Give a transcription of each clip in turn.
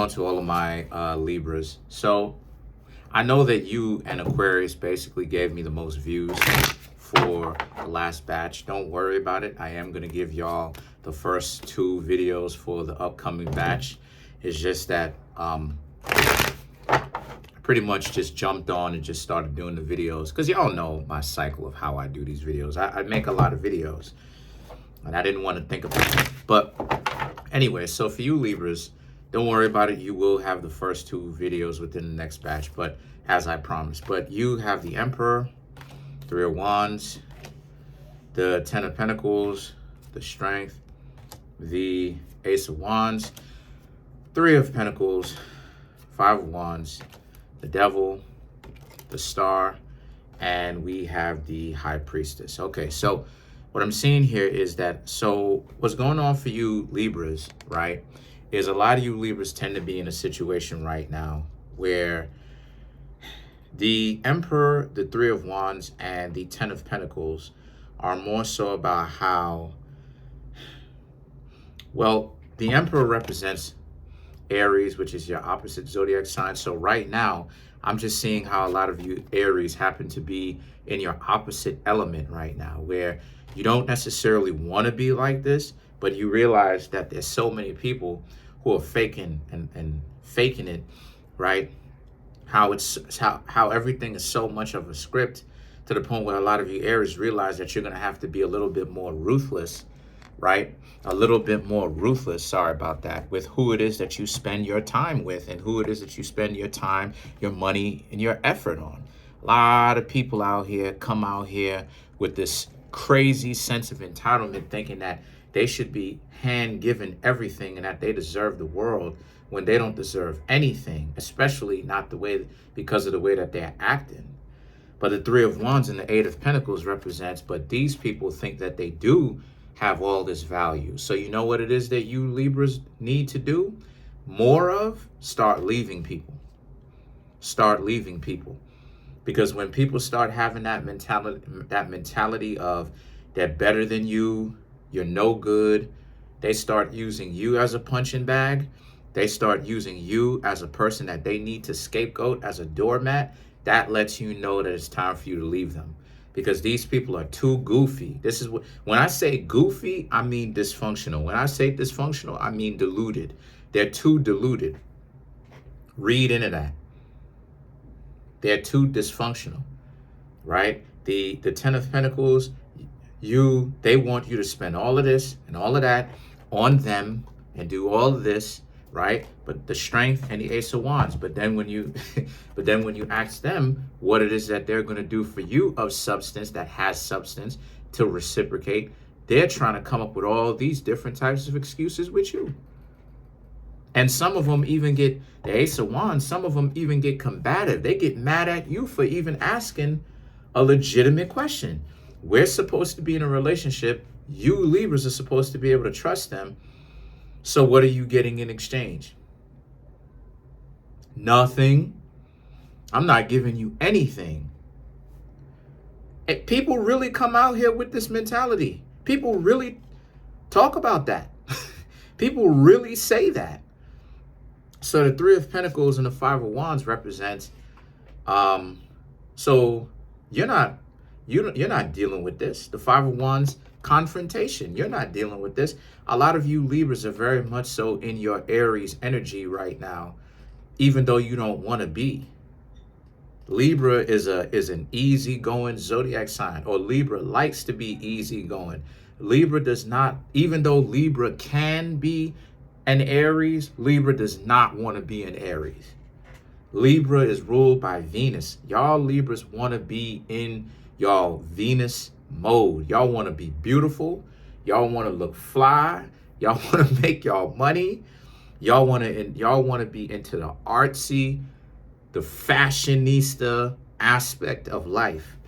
on to all of my Libras. So I know that you and Aquarius basically gave me the most views for the last batch. Don't worry about it. I am going to give y'all the first 2 videos for the upcoming batch. It's just that I pretty much just jumped on and just started doing the videos because y'all know my cycle of how I do these videos. I make a lot of videos and I didn't want to think about it. But anyway, so for you Libras, don't worry about it. You will have the first 2 videos within the next batch, but as I promised. But you have the Emperor, 3 of Wands, the 10 of Pentacles, the Strength, the Ace of Wands, 3 of Pentacles, 5 of Wands, the Devil, the Star, and we have the High Priestess. Okay, so what I'm seeing here is that, so what's going on for you Libras, right, is a lot of you Libras tend to be in a situation right now where the Emperor, the 3 of Wands, and the 10 of Pentacles are more so about how, well, the Emperor represents Aries, which is your opposite zodiac sign. So right now, I'm just seeing how a lot of you Aries happen to be in your opposite element right now, where you don't necessarily want to be like this, but you realize that there's so many people who are faking and faking it, right? How everything is so much of a script, to the point where a lot of you Aries realize that you're going to have to be a little bit more ruthless, right? A little bit more ruthless, sorry about that, with who it is that you spend your time with and who it is that you spend your time, your money, and your effort on. A lot of people out here come out here with this crazy sense of entitlement, thinking that they should be hand-given everything and that they deserve the world when they don't deserve anything, especially not the way, because of the way that they're acting. But the 3 of Wands and the 8 of Pentacles represents, but these people think that they do have all this value. So you know what it is that you Libras need to do more of? Start leaving people. Start leaving people. Because when people start having that mentality of they're better than you, you're no good, they start using you as a punching bag, they start using you as a person that they need to scapegoat as a doormat, that lets you know that it's time for you to leave them. Because these people are too goofy. This is what, when I say goofy, I mean dysfunctional. When I say dysfunctional, I mean deluded. They're too deluded. Read into that. They're too dysfunctional, right? The 10 of Pentacles, they want you to spend all of this and all of that on them and do all of this, right? But the Strength and the Ace of Wands. But then when you ask them what it is that they're going to do for you of substance, that has substance, to reciprocate, they're trying to come up with all these different types of excuses with you. And some of them even get, the Ace of Wands, some of them even get combative. They get mad at you for even asking a legitimate question. We're supposed to be in a relationship. You Libras are supposed to be able to trust them. So what are you getting in exchange? Nothing. I'm not giving you anything. And people really come out here with this mentality. People really talk about that. People really say that. So the 3 of Pentacles and the 5 of Wands represents, so you're not dealing with this. The 5 of Wands, confrontation. You're not dealing with this. A lot of you Libras are very much so in your Aries energy right now, even though you don't want to be. Libra is an easygoing zodiac sign, or Libra likes to be easygoing. Libra does not, even though Libra can be an Aries, Libra does not want to be an Aries. Libra is ruled by Venus. Y'all Libras want to be in y'all Venus mode. Y'all want to be beautiful. Y'all want to look fly. Y'all want to make y'all money. Y'all want to be into the artsy, the fashionista aspect of life.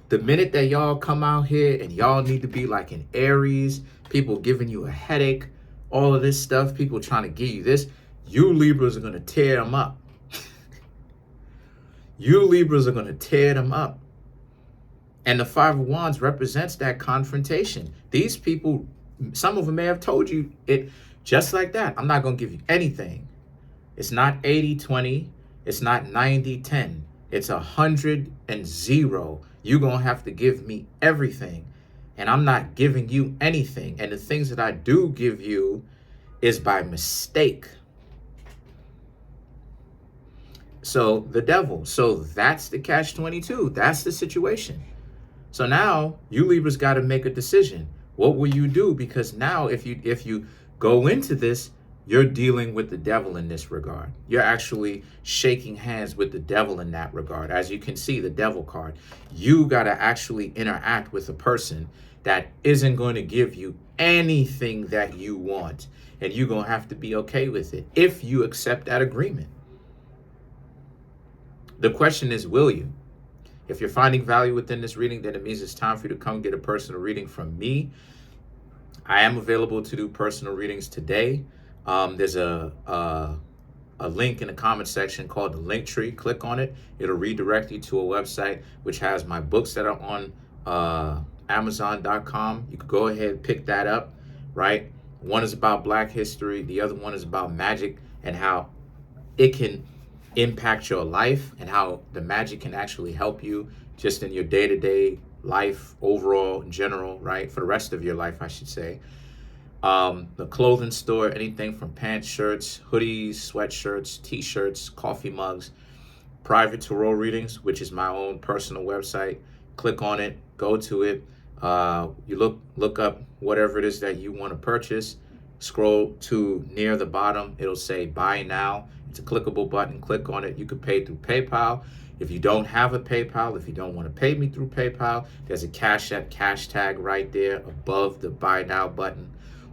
The minute that y'all come out here and y'all need to be like an Aries, people giving you a headache, all of this stuff, people trying to give you this, you Libras are going to tear them up. You Libras are going to tear them up. And the 5 of Wands represents that confrontation. These people, some of them may have told you it just like that. I'm not going to give you anything. It's not 80-20. It's not 90-10. It's 100 and 0. You're going to have to give me everything. And I'm not giving you anything. And the things that I do give you is by mistake. So the devil. So that's the catch-22. That's the situation. So now you Libras got to make a decision. What will you do? Because now if you go into this, you're dealing with the devil in this regard. You're actually shaking hands with the devil in that regard. As you can see, the devil card. You got to actually interact with a person that isn't going to give you anything that you want. And you're going to have to be okay with it if you accept that agreement. The question is, will you? If you're finding value within this reading, then it means it's time for you to come get a personal reading from me. I am available to do personal readings today. There's a link in the comment section called the link tree. Click on it. It'll redirect you to a website which has my books that are on Amazon.com. You could go ahead and pick that up, right? One is about Black history. The other one is about magic and how it can impact your life and how the magic can actually help you just in your day-to-day life overall in general, right? For the rest of your life, I should say. The clothing store, anything from pants, shirts, hoodies, sweatshirts, t-shirts, coffee mugs, private tarot readings, which is my own personal website. Click on it, go to it. You look up whatever it is that you want to purchase. Scroll to near the bottom. It'll say buy now. It's a clickable button. Click on it. You can pay through PayPal. If you don't have a PayPal, if you don't want to pay me through PayPal, there's a Cashapp cash tag right there above the buy now button.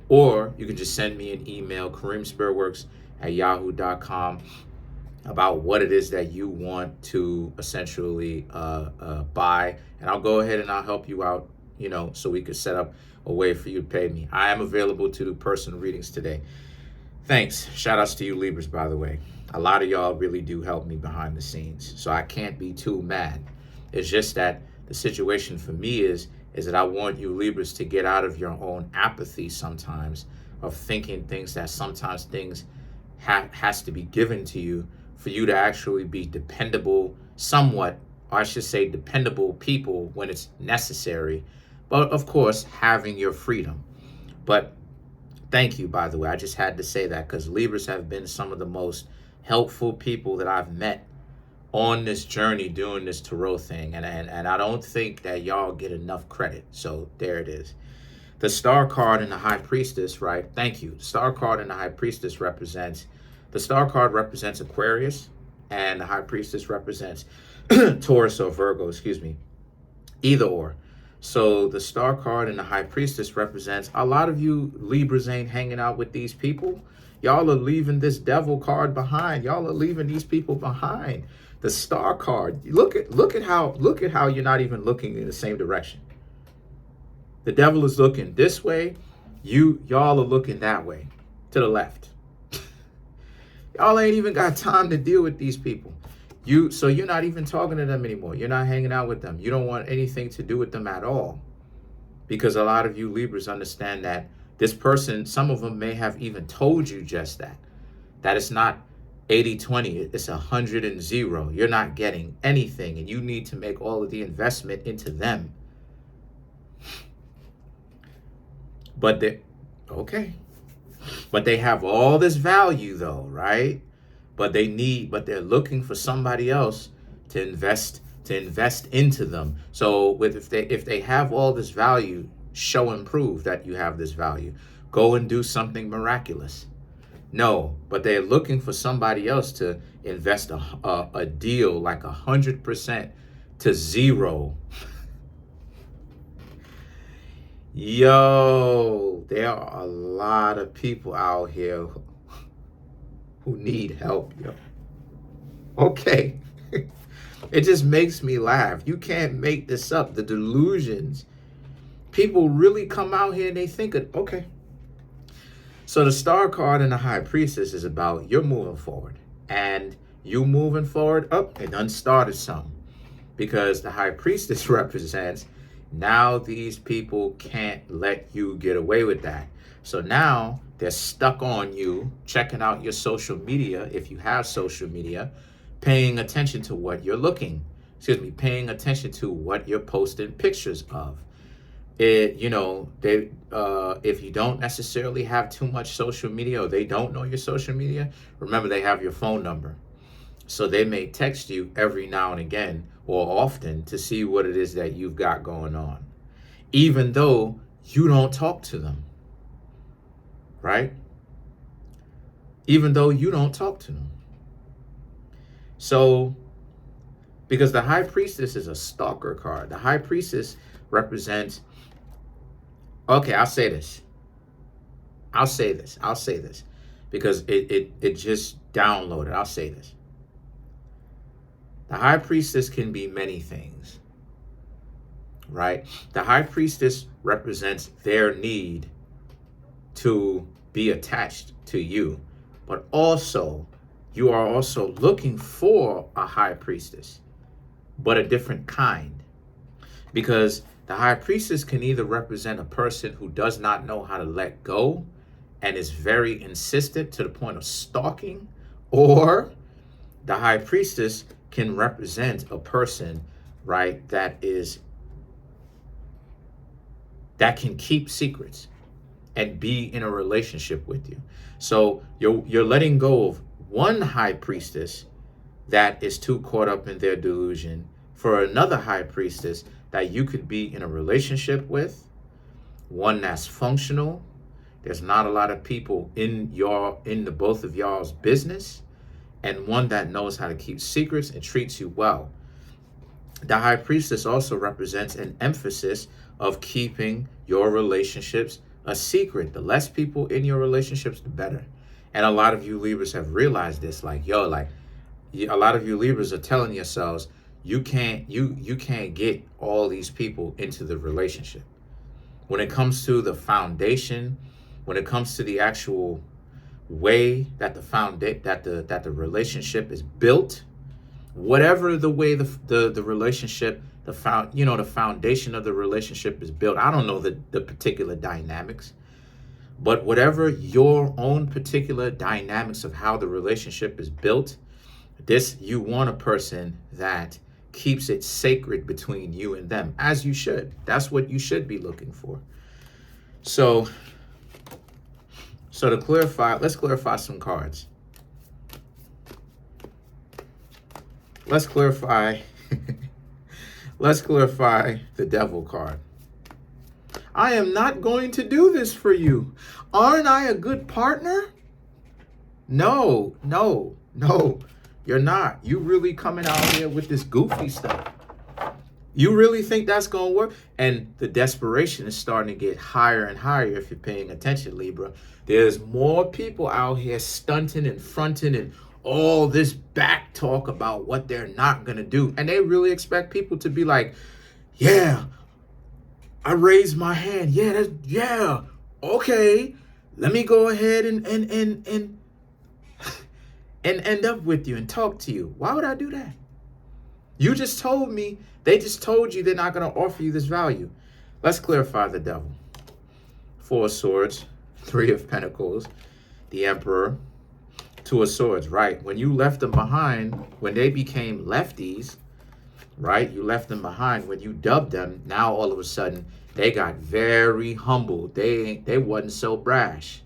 Or you can just send me an email, Kareemspiritworks@yahoo.com, about what it is that you want to essentially buy. And I'll go ahead and I'll help you out, so we could set up a way for you to pay me. I am available to do personal readings today. Thanks. Shout outs to you Libras, by the way. A lot of y'all really do help me behind the scenes, so I can't be too mad. It's just that the situation for me is that I want you Libras to get out of your own apathy sometimes of thinking things that sometimes things has to be given to you for you to actually be dependable somewhat, or I should say dependable people when it's necessary. But of course, having your freedom. But thank you, by the way. I just had to say that because Libras have been some of the most helpful people that I've met on this journey doing this tarot thing. And I don't think that y'all get enough credit. So there it is. The Star card and the High Priestess, right? Thank you. The Star card and the High Priestess represents Aquarius, and the High Priestess represents Taurus or Virgo, either or. So the Star card and the High Priestess represents a lot of you Libras ain't hanging out with these people. Y'all are leaving this devil card behind. Y'all are leaving these people behind. The Star card, look at how you're not even looking in the same direction. The devil is looking this way. Y'all are looking that way, to the left. Y'all ain't even got time to deal with these people. So you're not even talking to them anymore. You're not hanging out with them. You don't want anything to do with them at all. Because a lot of you Libras understand that this person, some of them may have even told you just that. That it's not 80-20, it's 100 and 0. You're not getting anything and you need to make all of the investment into them. But they have all this value though, right? But they're looking for somebody else to invest into them. So if they have all this value, show and prove that you have this value. Go and do something miraculous. No, but they're looking for somebody else to invest a deal like 100% to 0. Yo, there are a lot of people out here who need help, yo. Okay. It just makes me laugh. You can't make this up. The delusions. People really come out here and they think, okay. So the Star card and the High Priestess is about you're moving forward. And you moving forward, it done started something. Because the High Priestess represents now these people can't let you get away with that. So now They're stuck on you, checking out your social media, if you have social media, paying attention to what you're paying attention to what you're posting pictures of. If you don't necessarily have too much social media, or they don't know your social media, remember they have your phone number. So they may text you every now and again or often to see what it is that you've got going on, even though you don't talk to them, right? Even though you don't talk to them. So, because the High Priestess is a stalker card. The High Priestess represents, okay, I'll say this, because it just downloaded. I'll say this. The High Priestess can be many things, right? The High Priestess represents their need to be attached to you, but also you are also looking for a High Priestess, but a different kind. Because the High Priestess can either represent a person who does not know how to let go and is very insistent to the point of stalking, or the High Priestess can represent a person, right, that can keep secrets and be in a relationship with you. So you're letting go of one High Priestess that is too caught up in their delusion for another High Priestess that you could be in a relationship with, one that's functional. There's not a lot of people in the both of y'all's business, and one that knows how to keep secrets and treats you well. The High Priestess also represents an emphasis of keeping your relationships a secret. The less people in your relationships, the better. And a lot of you Libras have realized this. A lot of you Libras are telling yourselves, you can't get all these people into the relationship. When it comes to the foundation, when it comes to the actual way that the relationship is built, whatever the way the relationship, the foundation of the relationship is built. I don't know the particular dynamics, but whatever your own particular dynamics of how the relationship is built, you want a person that keeps it sacred between you and them, as you should. That's what you should be looking for. So to clarify, let's clarify some cards. Let's clarify the Devil card. I am not going to do this for you. Aren't I a good partner? No, you're not. You really coming out here with this goofy stuff. You really think that's going to work? And the desperation is starting to get higher and higher if you're paying attention, Libra. There's more people out here stunting and fronting and all this back talk about what they're not going to do. And they really expect people to be like, yeah, I raised my hand. Yeah, okay. Let me go ahead and end up with you and talk to you. Why would I do that? You just told me, they just told you they're not going to offer you this value. Let's clarify the Devil. 4 of Swords, 3 of Pentacles, the Emperor, 2 of Swords, right? When you left them behind, when they became lefties, right? You left them behind. When you dubbed them, now all of a sudden, they got very humble. They wasn't so brash.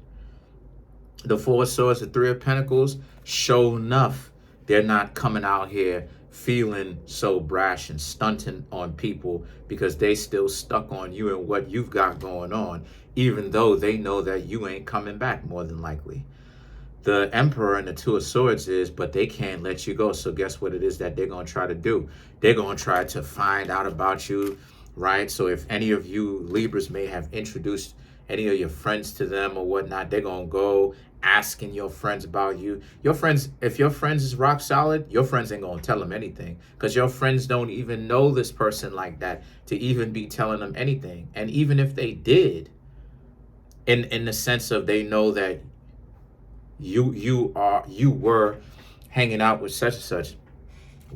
The 4 of Swords, the 3 of Pentacles, show enough. They're not coming out here feeling so brash and stunting on people because they still stuck on you and what you've got going on, even though they know that you ain't coming back more than likely. The Emperor and the 2 of Swords but they can't let you go. So guess what it is that they're going to try to do? They're going to try to find out about you, right? So if any of you Libras may have introduced any of your friends to them or whatnot, they're going to go asking your friends about you. Your friends, if your friends is rock solid, your friends ain't going to tell them anything because your friends don't even know this person like that to even be telling them anything. And even if they did, in the sense of they know that you were hanging out with such and such,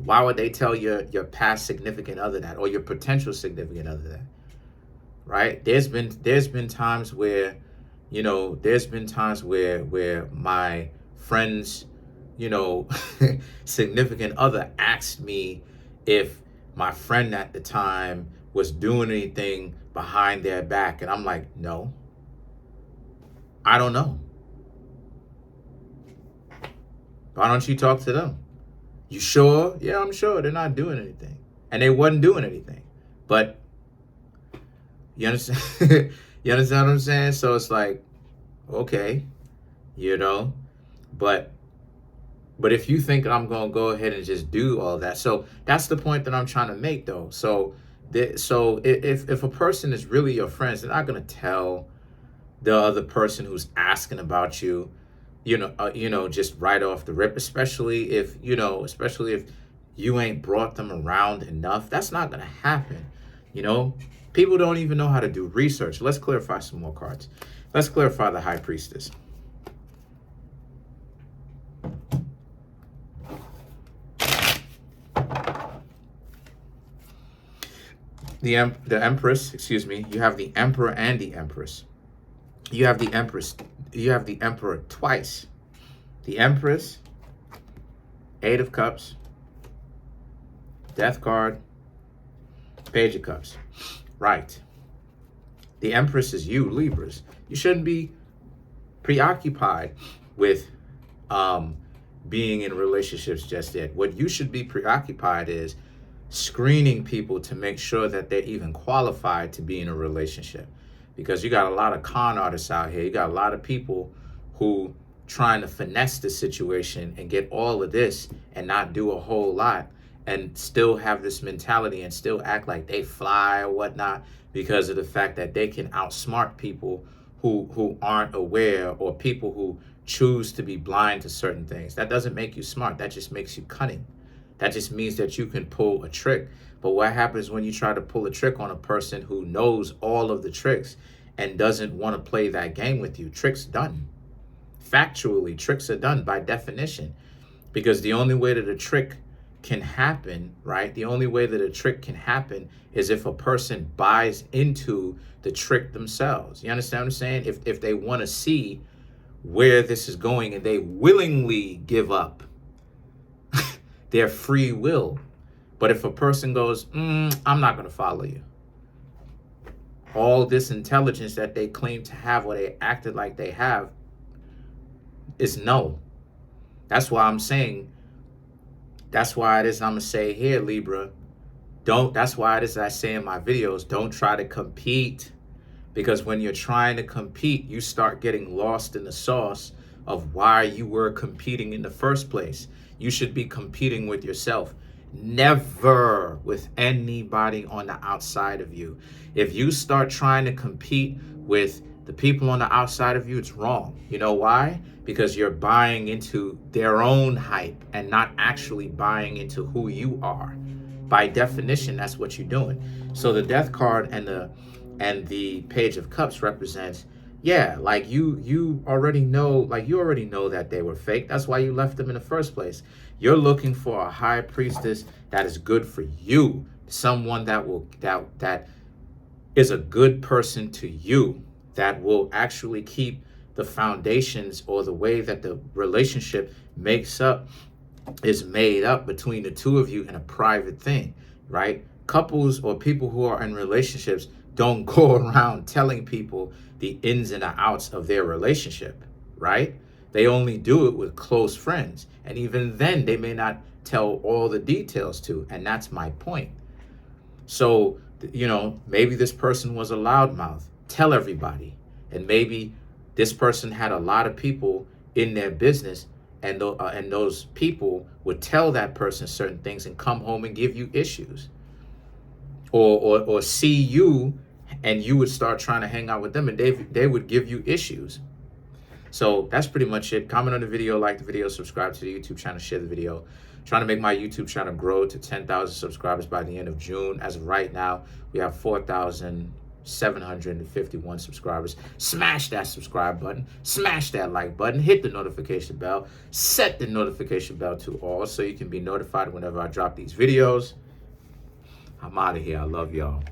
why would they tell your past significant other that, or your potential significant other that? Right? There's been times where You know, there's been times where my friends, you know, significant other asked me if my friend at the time was doing anything behind their back. And I'm like, no, I don't know. Why don't you talk to them? You sure? Yeah, I'm sure they're not doing anything. And they wasn't doing anything. But you understand? You understand what I'm saying? So it's like, okay, you know, but if you think I'm gonna go ahead and just do all that, so that's the point that I'm trying to make, though. So if a person is really your friends, they're not gonna tell the other person who's asking about you, just right off the rip, especially if you ain't brought them around enough. That's not gonna happen. You know, people don't even know how to do research. Let's clarify some more cards. Let's clarify the High Priestess. The Empress, excuse me. You have the Emperor and the Empress. You have the Empress. You have the Emperor twice. The Empress, Eight of Cups, Death card, Page of Cups. Right. The Empress is you, Libras. You shouldn't be preoccupied with being in relationships just yet. What you should be preoccupied is screening people to make sure that they're even qualified to be in a relationship. Because you got a lot of con artists out here. You got a lot of people who trying to finesse the situation and get all of this and not do a whole lot and still have this mentality and still act like they fly or whatnot because of the fact that they can outsmart people who aren't aware, or people who choose to be blind to certain things. That doesn't make you smart. That just makes you cunning. That just means that you can pull a trick. But what happens when you try to pull a trick on a person who knows all of the tricks and doesn't want to play that game with you? Tricks done. Factually, tricks are done by definition. Because the only way that a trick can happen, right? The only way that a trick can happen is if a person buys into the trick themselves. You understand what I'm saying? If they want to see where this is going and they willingly give up their free will. But if a person goes, I'm not going to follow you, all this intelligence that they claim to have, or they acted like they have, is no. That's why I'm saying, that's why it is I'm going to say here, Libra, that's why it is I say in my videos, don't try to compete. Because when you're trying to compete, you start getting lost in the sauce of why you were competing in the first place. You should be competing with yourself, never with anybody on the outside of you. If you start trying to compete with the people on the outside of you, it's wrong. You know why? Because you're buying into their own hype and not actually buying into who you are. By definition, that's what you're doing. So the Death card and the Page of Cups represents, yeah, like you already know that they were fake. That's why you left them in the first place. You're looking for a High Priestess that is good for you, someone that is a good person to you, that will actually keep the foundations, or the way that the relationship is made up between the two of you in a private thing, right? Couples or people who are in relationships don't go around telling people the ins and the outs of their relationship, right? They only do it with close friends. And even then, they may not tell all the details to. And that's my point. So, maybe this person was a loudmouth. Tell everybody. And maybe this person had a lot of people in their business, and those people would tell that person certain things and come home and give you issues. Or see you, and you would start trying to hang out with them, and they would give you issues. So that's pretty much it. Comment on the video, like the video, subscribe to the YouTube channel, share the video. Trying to make my YouTube channel grow to 10,000 subscribers by the end of June. As of right now, we have 4,751 subscribers. Smash that subscribe button. Smash that like button. Hit the notification bell. Set the notification bell to all so you can be notified whenever I drop these videos. I'm out of here. I love y'all.